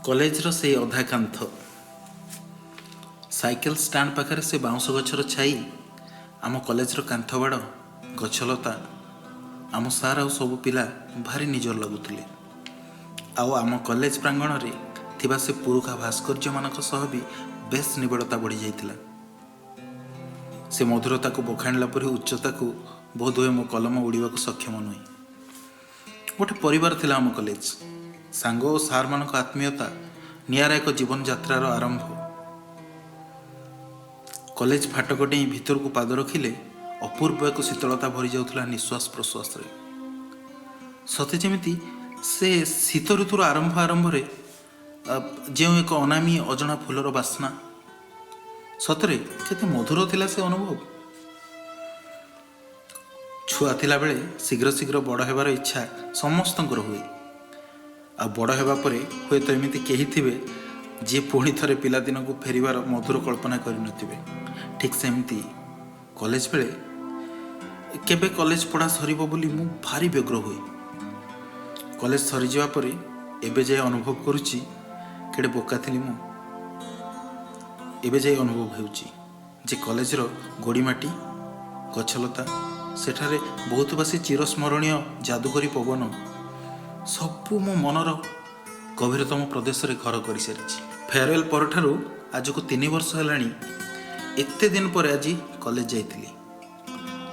कॉलेजर से अधा कांथ cycle stand पाखे से बाउंश गछर छाई आम कॉलेजर कांथ बाड़ गछलता आम सार आ सब पिला भारी निजर लगुले आम कॉलेज प्रांगण रे थिबा से पुरुखा भास्कर्य मानक सह भी बेस निबिड़ता बढ़ी जाइतिला। से मधुरता को बखाणला परी उच्चता को बोध हुए मो कलम उड़ीबा को सक्षम नुहे। गोटे परिवार थिला आम कॉलेज सांग और सार मानक आत्मीयता नियारा एक जीवन यात्रार आरंभ। कॉलेज फाटक डेई भीतर को पाद रखिले अपूर्व एक शीतलता भरी जाउथला निश्वास प्रश्वास रे। सते जेमिति से शीत ऋतुर आरंभ आरंभ रे जो एक अनामी अजଣା फूलर बास्ना सतरे केते मधुर थिला से अनुभव। छुआ थिला बेले शीघ्र शीघ्र बड़ हेबार इच्छा समस्तंकर हुए आ बड़ हेबा परे हुए तो एमिति केही थिबे जे पुणी थरे पिलादिन को फेरिबार मधुर कल्पना करि नथिबे। ठीक सेमती कॉलेज बेले केबे कॉलेज पढ़ा सरीबो बोली मु भारी व्यग्र हुए। कॉलेज सरी जावा परे एबे जे अनुभव करूची केडे बोका थिली मु। एबे जे अनुभव हेउची जे कॉलेजर गोड़ीमाटी गछलता सेठारे बहुत बासी चिरस्मरणीय जादुकरी पवन सबू मो मनर गभीरतम प्रदेश रे घर कर सारी। फेयरवेल पर ठारू आज को 3 वर्ष हेलानी एते दिन पर आज कॉलेज जाइतिली।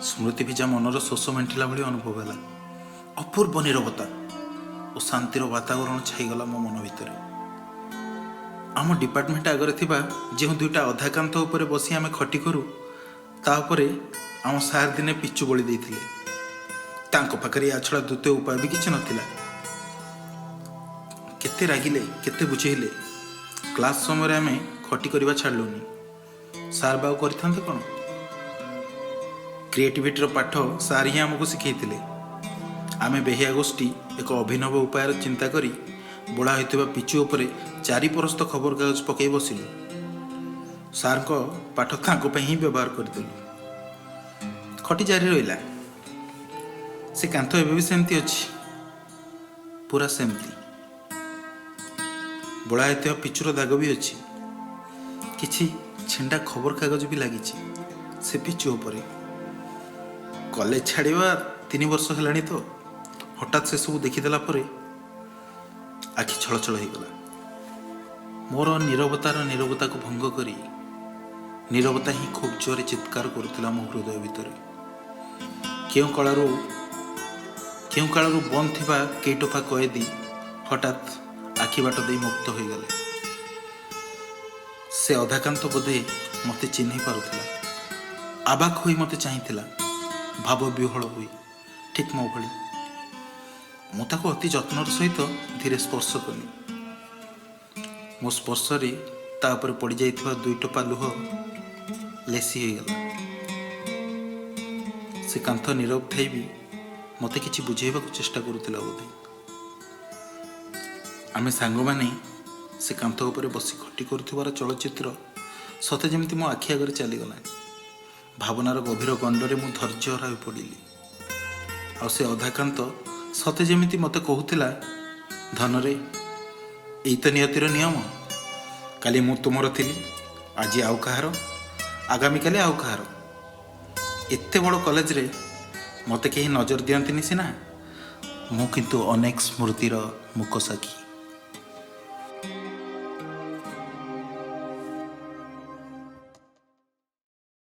स्मृति भिजा मनर शोष मेंटिला भली अनुभव है। अपूर्व नीरवता और शांतिर वातावरण छाईगला मो मन भितर। आम डिपार्टमेंट आगे थिबा जो 2टा अधा कांथ उपरे बसी आमे खटी करू तापरे आम सार दिने पिचु बोली देथिले। तांको पाखरे या छड़ा द्वितीय उपाय भी किछ नथिला। केते रागिले केते बुझेइले क्लास समय आमे खटी करबा छाड़लुनी। सार बाऊ करथांते कोन क्रिएटिविटी पाठ सार ही आमको शिखैथिले। आमे बेहिया गोष्ठी एक अभिनव उपाय चिंता करी बोड़ा होइतिबा पिचु उपरे 4 परस्त खबर कागज पकई बसिलु। सार को पाठ तांको पे ही व्यवहार करदेलु। खटी जारी रहिला। से कांथ एबे भी सेमती अछि पूरा सेमती। बोड़ा होइतिबा पिचुर दाग भी अछि। किछि छिंडा खबर कागज भी लागिछि से पिचु उपरे। कॉलेज छाड़ीबा 3 वर्ष हेलानी तो हठात से सब देखीदेला परे आखि छलछल हो गला। मोर नीरवता को भंग करी नीरवता ही खूब जोरे चित्कार करुला मो हृदय भितर। क्यों कालू बंद थिबा केटोफा कएदी हठात आखि बाट दे मुक्त हो गले। से अधाकांत बोधे मते चिन्ह पारुथिला। आबाक होई मते चाहिथिला भाव विह्वल होई ठीक मो भली। मु ताको अति जत्नर सहित धीरे स्पर्श कली। मो स्पर्श रे ता ऊपर पड़ी जाइथिबा 2 टोपा लुह लेसी हो गला। से कांथ नीरव थाई भी मते किछि बुझेइबा को चेष्टा करुथिला बोधे। आमे सांग माने से कांथ ऊपर बसी खटी करुथिबार चलचित्र सते जेमिति मो आखि आगे चली गला। भावनार गभीर गंडरे मु धैर्य हराई पड़िली। आ से अधा कांथ सते जेमिति मते कहूतिला धनरे एई तो नियतिर नियम। काली मु तुमर थिली आज आउ कहार आगामी काली आउ कहार। एते बड़ कॉलेज रे मते केही नजर दियंतिनी सिना मु किंतु अनेक स्मृतिर मुक साखी।